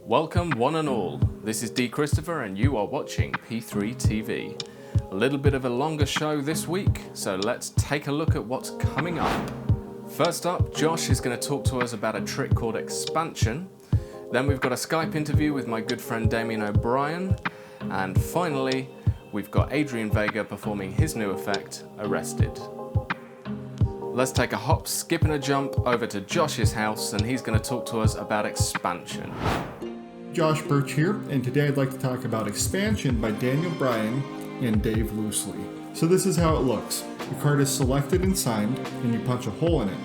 Welcome one and all, this is Dee Christopher and you are watching P3TV. A little bit of a longer show this week, so let's take a look at what's coming up. First up, Josh is going to talk to us about a trick called expansion. Then we've got a Skype interview with my good friend Damien O'Brien. And finally, we've got Adrian Vega performing his new effect, Arrested. Let's take a hop, skip and a jump over to Josh's house and he's going to talk to us about expansion. Josh Birch here, and today I'd like to talk about Expansion by Damian O'Brien and Dave Loosely. So this is how it looks. The card is selected and signed, and you punch a hole in it.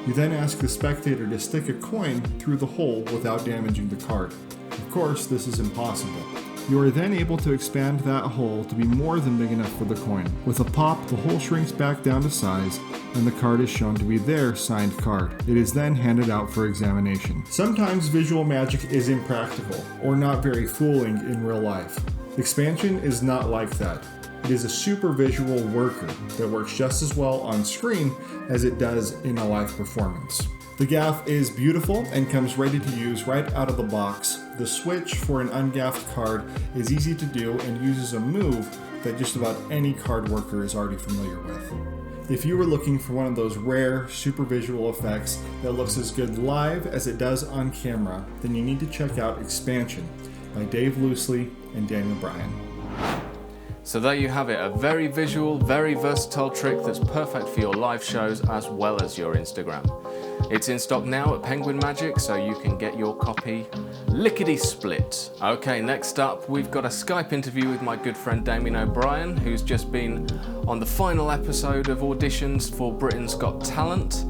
You then ask the spectator to stick a coin through the hole without damaging the card. Of course, this is impossible. You are then able to expand that hole to be more than big enough for the coin. With a pop, the hole shrinks back down to size, and the card is shown to be their signed card. It is then handed out for examination. Sometimes visual magic is impractical, or not very fooling in real life. Expansion is not like that. It is a super visual worker that works just as well on screen as it does in a live performance. The gaff is beautiful and comes ready to use right out of the box. The switch for an ungaffed card is easy to do and uses a move that just about any card worker is already familiar with. If you were looking for one of those rare, super visual effects that looks as good live as it does on camera, then you need to check out Expansion by Dave Loosely and Damien O'Brien. So there you have it, a very visual, very versatile trick that's perfect for your live shows as well as your Instagram. It's in stock now at Penguin Magic, so you can get your copy lickety-split. Okay, next up, we've got a Skype interview with my good friend Damien O'Brien, who's just been on the final episode of auditions for Britain's Got Talent.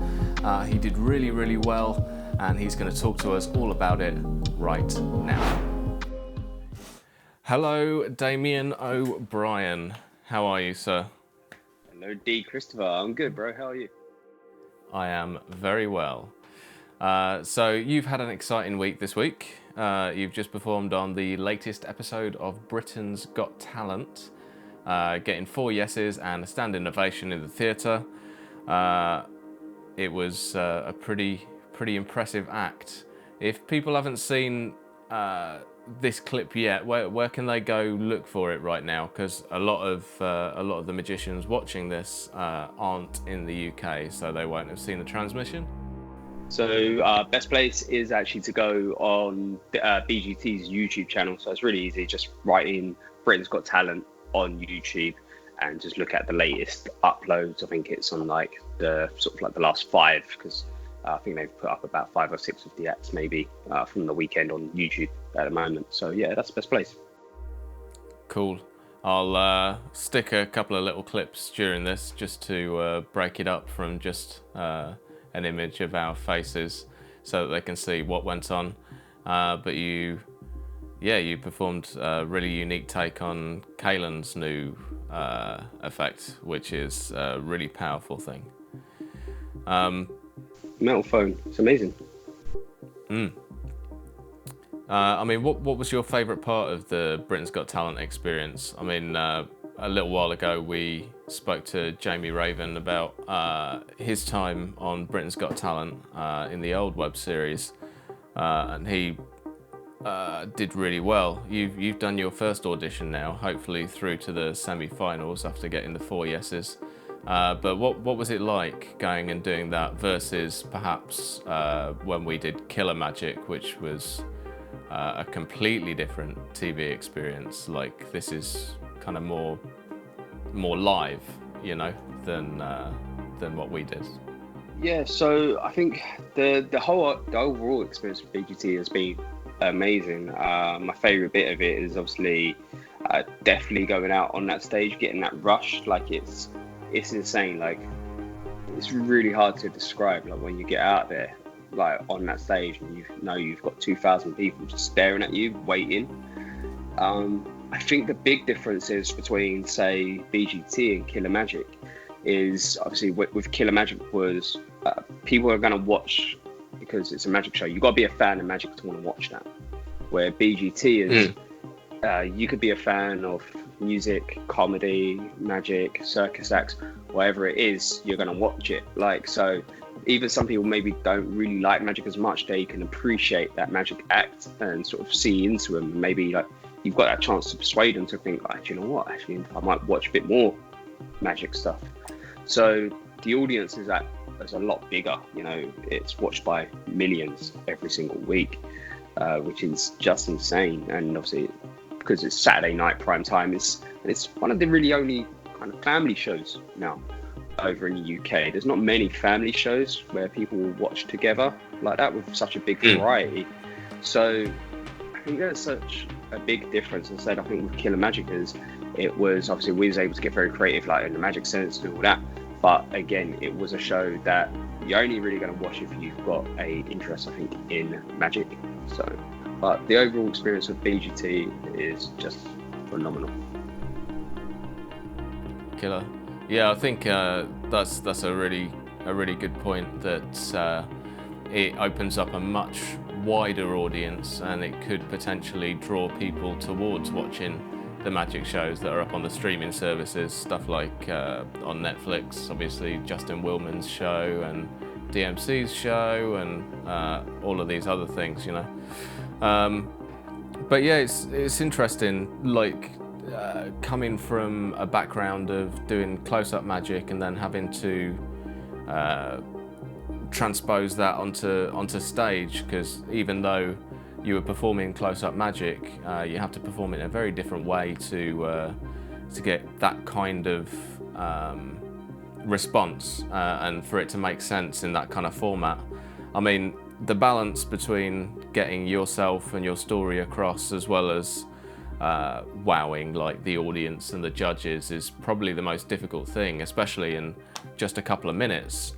He did really, really well, and he's going to talk to us all about it right now. Hello, Damien O'Brien. How are you, sir? Hello, Dee Christopher. I'm good, bro. How are you? I am very well. So you've had an exciting week this week. You've just performed on the latest episode of Britain's Got Talent, getting 4 yeses and a standing ovation in the theatre. It was a pretty impressive act. If people haven't seen this clip yet, where can they go look for it right now? Because a lot of the magicians watching this aren't in the UK, so they won't have seen the transmission. So best place is actually to go on BGT's YouTube channel. So it's really easy. Just write in Britain's Got Talent on YouTube and just look at the latest uploads. I think it's on like the last 5, because I think they've put up about 5 or 6 of the acts maybe from the weekend on YouTube at the moment. So yeah, that's the best place. Cool. I'll stick a couple of little clips during this just to break it up from just an image of our faces so that they can see what went on. But you performed a really unique take on Kaylan's new effect, which is a really powerful thing. Metal phone, it's amazing. I mean, what was your favourite part of the Britain's Got Talent experience? I mean, a little while ago we spoke to Jamie Raven about his time on Britain's Got Talent in the old web series, and he did really well. You've done your first audition now, hopefully through to the semi-finals after getting the 4 yeses. But what was it like going and doing that versus perhaps when we did Killer Magic, which was a completely different TV experience? Like, this is kind of more live, you know, than what we did. Yeah, so I think the overall experience with BGT has been amazing. My favourite bit of it is obviously definitely going out on that stage, getting that rush. Like it's insane. Like, it's really hard to describe. Like, when you get out there, like on that stage, and you've got 2,000 people just staring at you, waiting. I think the big difference is between, say, BGT and Killer Magic is obviously with Killer Magic was people are going to watch because it's a magic show. You've got to be a fan of magic to want to watch that. Where BGT is, you could be a fan of music, comedy, magic, circus acts, whatever it is, you're going to watch it. Like, so even some people maybe don't really like magic as much, they can appreciate that magic act and sort of see into them. Maybe like you've got that chance to persuade them to think, like, you know what, actually I might watch a bit more magic stuff. So the audience is a lot bigger. You know, it's watched by millions every single week, which is just insane. And obviously, because it's Saturday night prime time, it's one of the really only kind of family shows now over in the UK. There's not many family shows where people will watch together like that with such a big variety. So I think there's such a big difference. As I said, I think with Killer Magic is it was obviously we was able to get very creative, like in the magic sense and all that. But again, it was a show that you're only really going to watch if you've got a interest, I think, in magic. So, but the overall experience of BGT is just phenomenal. Killer. Yeah, I think that's a really good point, that it opens up a much wider audience, and it could potentially draw people towards watching the magic shows that are up on the streaming services, stuff like on Netflix, obviously Justin Willman's show and DMC's show and all of these other things, you know. But yeah, it's interesting, like coming from a background of doing close-up magic and then having to transpose that onto stage, because even though you were performing close-up magic, you have to perform it in a very different way to get that kind of response and for it to make sense in that kind of format. I mean, the balance between getting yourself and your story across, as well as wowing like the audience and the judges, is probably the most difficult thing, especially in just a couple of minutes.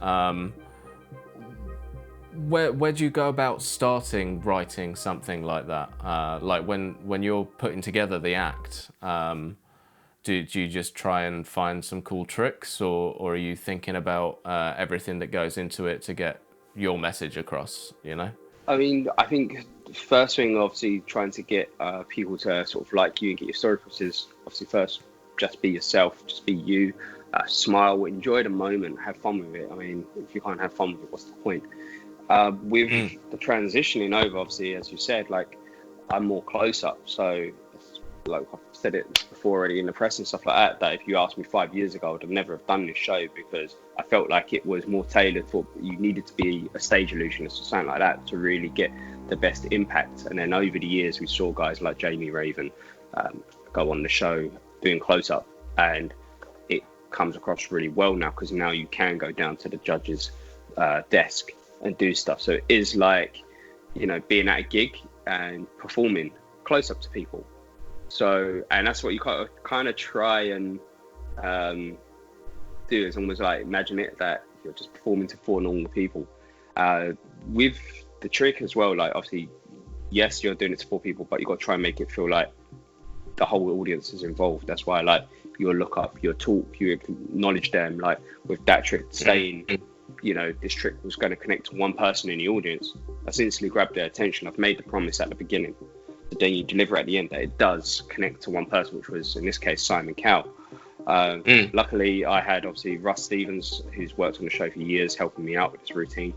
Where do you go about starting writing something like that? Like when you're putting together the act, do you just try and find some cool tricks, or are you thinking about everything that goes into it to get your message across, you know? I mean, I think the first thing, obviously, trying to get people to sort of like you and get your story across is obviously first, just be yourself, just be you, smile, enjoy the moment, have fun with it. I mean, if you can't have fun with it, what's the point? With the transitioning over, obviously, as you said, like I'm more close up. So, like I've said it before already in the press and stuff like that, that if you asked me 5 years ago, I would have never have done this show, because I felt like it was more tailored for, you needed to be a stage illusionist or something like that to really get the best impact. And then over the years, we saw guys like Jamie Raven go on the show doing close up, and it comes across really well now, because now you can go down to the judge's desk and do stuff. So it is like, you know, being at a gig and performing close up to people. So, and that's what you kind of try and do. It's almost like, imagine it that you're just performing to 4 normal people. With the trick as well, like obviously, yes, you're doing it to 4 people, but you got to try and make it feel like the whole audience is involved. That's why, like, your look up, your talk, you acknowledge them. Like with that trick, saying, you know, this trick was going to connect to one person in the audience, that's instantly grabbed their attention. I've made the promise at the beginning, but then you deliver at the end that it does connect to one person, which was in this case Simon Cowell. Luckily, I had obviously Russ Stevens, who's worked on the show for years, helping me out with this routine.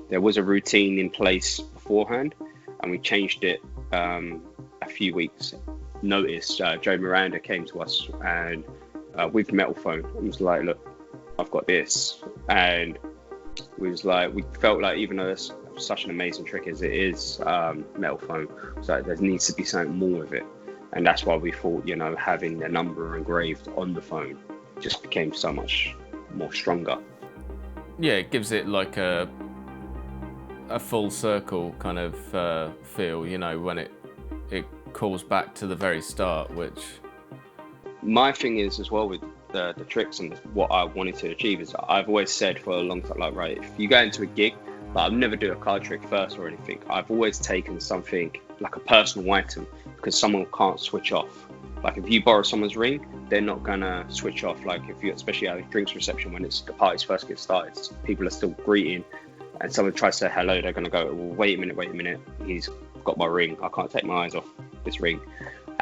There was a routine in place beforehand, and we changed it a few weeks notice. Joe Miranda came to us and with Metal Phone and was like, look, I've got this. And we felt like, even though it's such an amazing trick as it is, Metal Phone, so there needs to be something more with it. And that's why we thought, you know, having the number engraved on the phone just became so much more stronger. Yeah, it gives it like a full circle kind of feel, you know, when it calls back to the very start, which... My thing is as well with the tricks and what I wanted to achieve is, I've always said for a long time, like, right, if you go into a gig, like, I'll never do a card trick first or anything. I've always taken something like a personal item, because someone can't switch off. Like if you borrow someone's ring, they're not gonna switch off. Like if you, especially at a drinks reception when the parties first get started, people are still greeting, and someone tries to say hello, they're gonna go, well, wait a minute, he's got my ring, I can't take my eyes off this ring.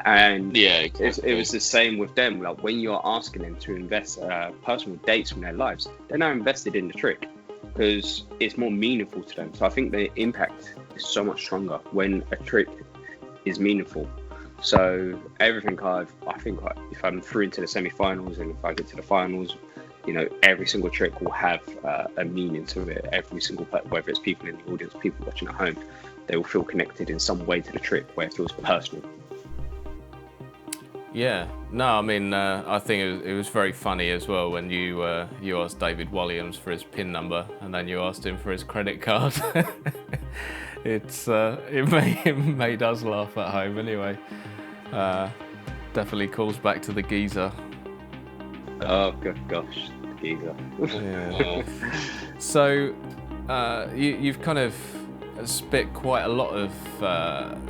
And yeah, exactly. It was the same with them. Like when you're asking them to invest personal dates from their lives, they're now invested in the trick, because it's more meaningful to them. So I think the impact is so much stronger when a trick is meaningful. So everything I think if I'm through into the semi-finals and if I get to the finals, you know, every single trick will have a meaning to it. Every single, whether it's people in the audience, people watching at home, they will feel connected in some way to the trick where it feels personal. Yeah, no, I mean, I think it was very funny as well when you asked David Williams for his PIN number and then you asked him for his credit card. It made us laugh at home anyway. Definitely calls back to the geezer. Oh good gosh, the geezer. Yeah. So you've kind of spit quite a lot of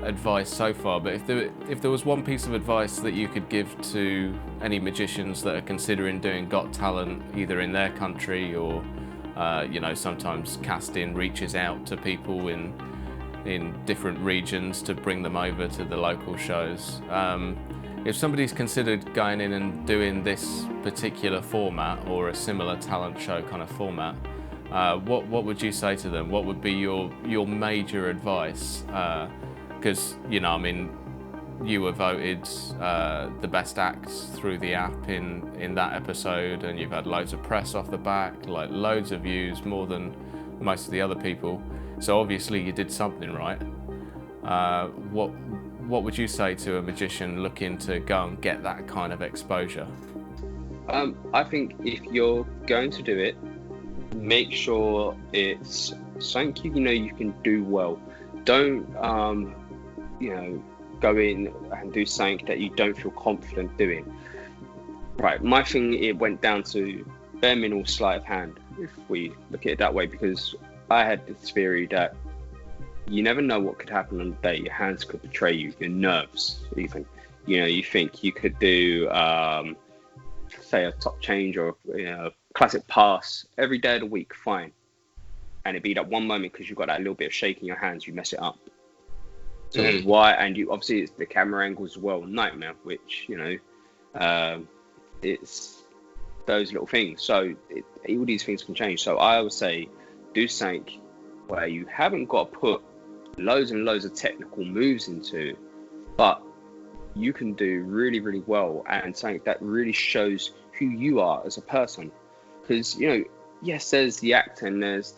advice so far, but if there was one piece of advice that you could give to any magicians that are considering doing Got Talent, either in their country or you know, sometimes casting reaches out to people in different regions to bring them over to the local shows. If somebody's considered going in and doing this particular format or a similar talent show kind of format, what would you say to them? What would be your major advice? Because you know, I mean, you were voted the best act through the app in that episode, and you've had loads of press off the back, like loads of views, more than most of the other people. So obviously you did something right. What would you say to a magician looking to go and get that kind of exposure? I think if you're going to do it, make sure it's something you know you can do well. Don't you know, go in and do something that you don't feel confident doing. Right, my thing, it went down to bare minimal sleight of hand, if we look at it that way, because I had this theory that you never know what could happen on the day. Your hands could betray you, your nerves even. You know, you think you could do say a top change or, you know, classic pass every day of the week, fine, and it'd be that one moment because you've got that little bit of shake in your hands, you mess it up. So why? And you obviously, it's the camera angles as well, nightmare, which, you know, it's those little things. So all these things can change. So I would say do something where you haven't got to put loads and loads of technical moves into, but you can do really, really well, and something that really shows who you are as a person. Because, you know, yes, there's the actor and there's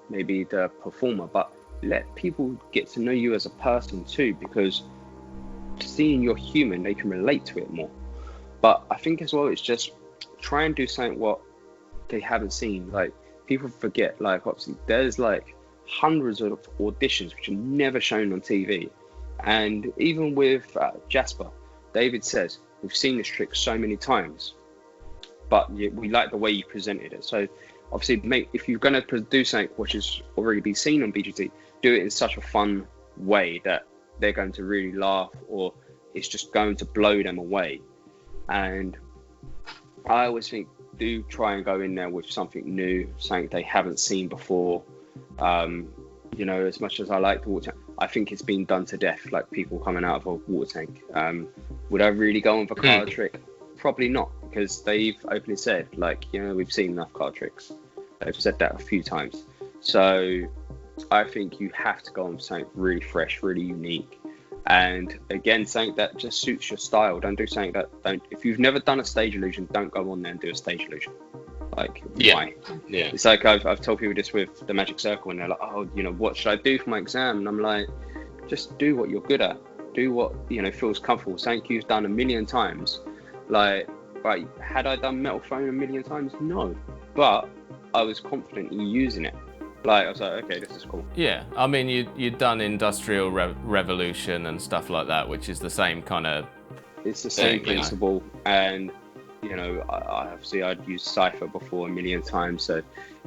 maybe the performer, but let people get to know you as a person too, because seeing you're human, they can relate to it more. But I think as well, it's just try and do something what they haven't seen. Like, people forget, like, obviously there's like hundreds of auditions which are never shown on TV. And even with Jasper, David says, we've seen this trick so many times, but we like the way you presented it. So obviously, if you're going to do something which has already been seen on BGT, do it in such a fun way that they're going to really laugh, or it's just going to blow them away. And I always think, do try and go in there with something new, something they haven't seen before. You know, as much as I like the water tank, I think it's been done to death, like people coming out of a water tank. Would I really go on for card trick? Probably not, because they've openly said, like, you know, we've seen enough card tricks. They've said that a few times. So I think you have to go on something really fresh, really unique. And again, something that just suits your style. Don't do something that if you've never done a stage illusion, don't go on there and do a stage illusion. Like, why? Yeah. It's like I've told people this with the Magic Circle, and they're like, oh, you know, what should I do for my exam? And I'm like, just do what you're good at. Do what, you know, feels comfortable. Something you've done a million times. Like, right, had I done metal phone a million times? No. But I was confident in using it. Like, I was like, okay, this is cool. Yeah, I mean, you'd done Industrial Revolution and stuff like that, which is the same kind of... It's the same principle, you know. And, you know, obviously I'd used Cypher before a million times, so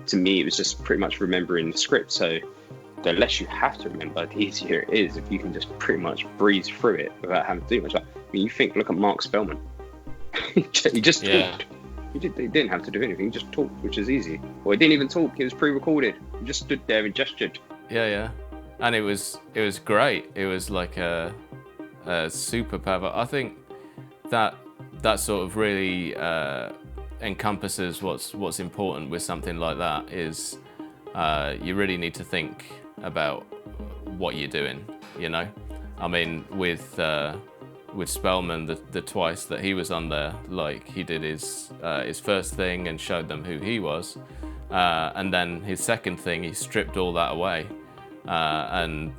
to me it was just pretty much remembering the script. So the less you have to remember, the easier it is if you can just pretty much breeze through it without having to do much. I mean, look at Mark Spellman. He just talked. He didn't have to do anything, he just talked, which is easy. Or he didn't even talk, it was pre-recorded. He just stood there and gestured. Yeah. And it was great. It was like a superb. I think that sort of really encompasses what's important with something like that, is you really need to think about what you're doing, you know? I mean, with Spellman, the twice that he was on there, like, he did his first thing and showed them who he was, and then his second thing, he stripped all that away, and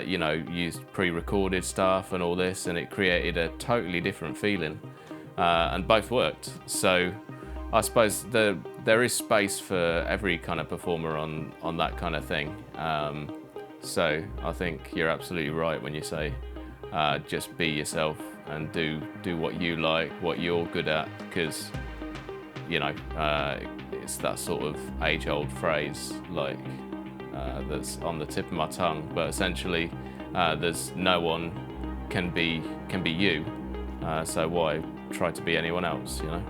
you know, used pre-recorded stuff and all this, and it created a totally different feeling, and both worked. So I suppose there is space for every kind of performer on that kind of thing. So I think you're absolutely right when you say just be yourself and do what you like, what you're good at, because, you know, it's that sort of age-old phrase, like, that's on the tip of my tongue, but essentially there's no one can be you, so why try to be anyone else, you know?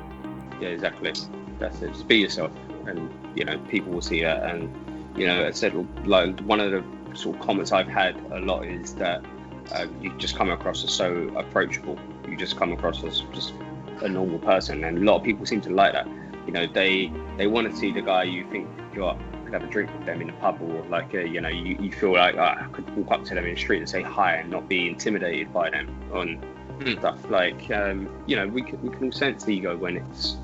Yeah, exactly. That's it. Just be yourself, and, you know, people will see that. And, you know, I said, like, one of the sort of comments I've had a lot is that you just come across as so approachable. You just come across as just a normal person, and a lot of people seem to like that. You know, they want to see the guy you think you are. Could have a drink with them in a pub, or like, you know, you feel like I could walk up to them in the street and say hi and not be intimidated by them on stuff. Like, you know, we can all sense ego when it's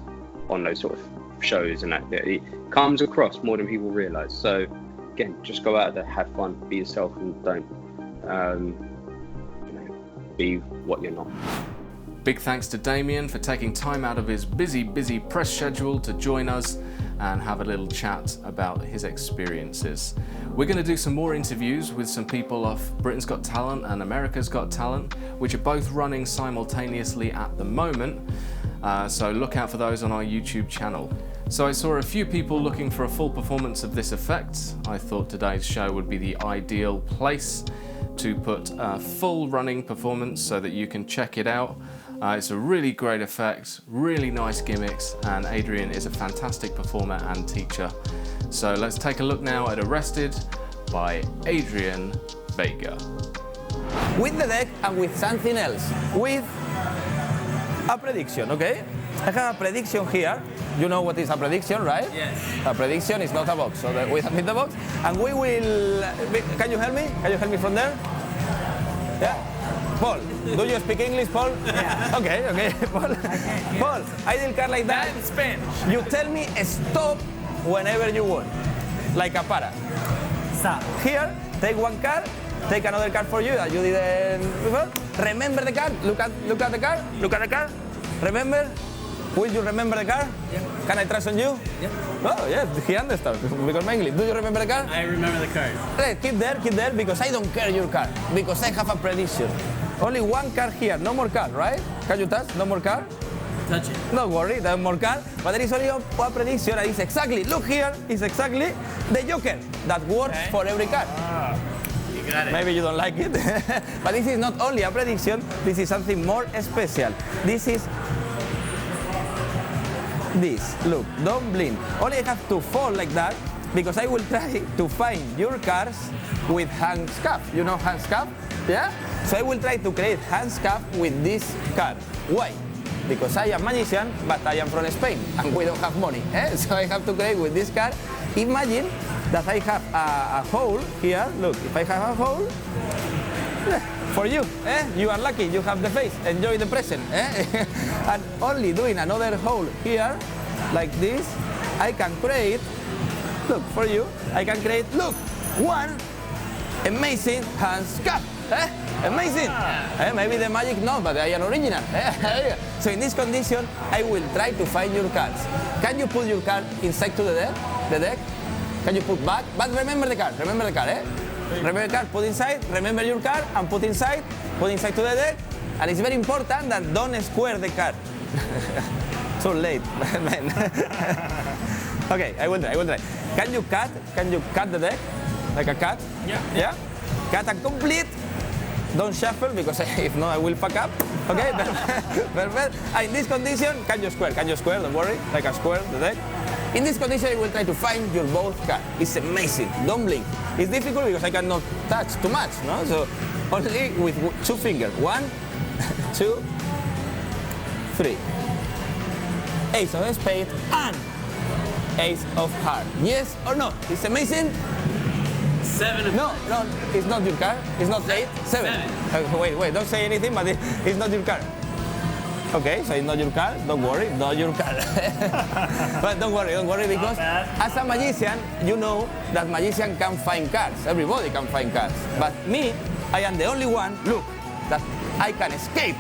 on those sort of shows, and that it comes across more than people realise. So again, just go out there, have fun, be yourself, and don't you know, be what you're not. Big thanks to Damien for taking time out of his busy press schedule to join us and have a little chat about his experiences. We're going to do some more interviews with some people off Britain's Got Talent and America's Got Talent, which are both running simultaneously at the moment. So look out for those on our YouTube channel. So I saw a few people looking for a full performance of this effect. I thought today's show would be the ideal place to put a full running performance so that you can check it out. It's a really great effect, really nice gimmicks, and Adrian is a fantastic performer and teacher. So let's take a look now at Arrested by Adrian Vega. With the deck and with something else, with a prediction, okay? I have a prediction here. You know what is a prediction, right? Yes. A prediction is not a box, so we submit the box, and we will... Can you help me? Can you help me from there? Yeah? Paul, do you speak English, Paul? Yeah. Okay, Paul. Paul, I deal card like that. I'm Spanish. You tell me stop whenever you want, like a para. Stop. Here, take one card, take another card for you that you didn't before. Remember the card. Look at the card. Look at the card. Remember. Will you remember the card? Yeah. Can I trust on you? Yeah. Oh yeah, he understands because my English. Do you remember the card? I remember the card. Hey, keep there because I don't care your card because I have a prediction. Only one card here, no more card, right? Can you touch? No more card? Touch it. Don't worry, there's more card. But there is only one prediction and it's exactly, look here, it's exactly the Joker that works for every card. You got it. Maybe you don't like it. But this is not only a prediction, this is something more special. This is this. Look, don't blink. Only I have to fold like that because I will try to find your cards with hand scuff. You know hand scuff? Yeah? So I will try to create hand scuff with this card. Why? Because I am magician, but I am from Spain and we don't have money. So I have to create with this card. Imagine that I have a hole here. Look, if I have a hole, for you, you are lucky, you have the face, enjoy the present. And only doing another hole here, like this, I can create, look, for you, I can create, look, one amazing hand scuff. Amazing. Maybe the magic no, but I am original. So in this condition, I will try to find your cards. Can you put your card inside to the deck? Can you put back? But remember the card, Remember the card, put inside, remember your card, and put inside to the deck. And it's very important that don't square the card. Too late, man. Okay, I will try. Can you cut the deck? Like a cut? Yeah? Cut and complete. Don't shuffle because if not I will fuck up. Okay, perfect. In this condition, can you square? Don't worry, like a square, the deck. In this condition, I will try to find your both card. It's amazing. Don't blink. It's difficult because I cannot touch too much, no? So only with 2 fingers. 1, 2, 3. Ace of spades and ace of heart. Yes or no? It's amazing? 7 of No, no, it's not your card. It's not 8, 7. Wait, don't say anything, but it's not your card. Okay, so it's not your card. Don't worry, not your card. But don't worry, because as a magician, you know that magician can find cards. Everybody can find cards. But me, I am the only one, look, that I can escape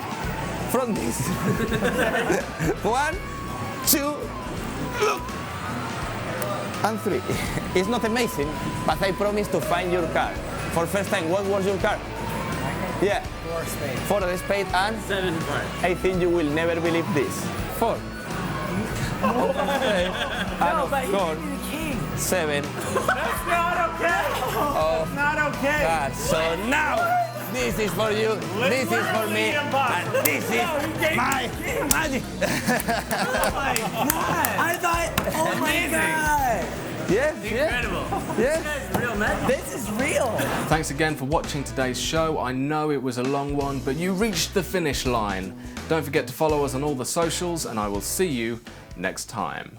from this. 1, 2, look, and 3. It's not amazing, but I promise to find your card. For first time, what was your card? Yeah. 4 of spades. 4 of spades and 7 of hearts. I think you will never believe this. 4. No, but he God. gave me the king. 7. That's not okay. Oh, That's not okay. God. So now, this is for you, this is for me, and this is my magic. Oh my god. I thought, oh my god. Yes, Incredible. yes. This is real magic. This is real. Thanks again for watching today's show. I know it was a long one, but you reached the finish line. Don't forget to follow us on all the socials, and I will see you next time.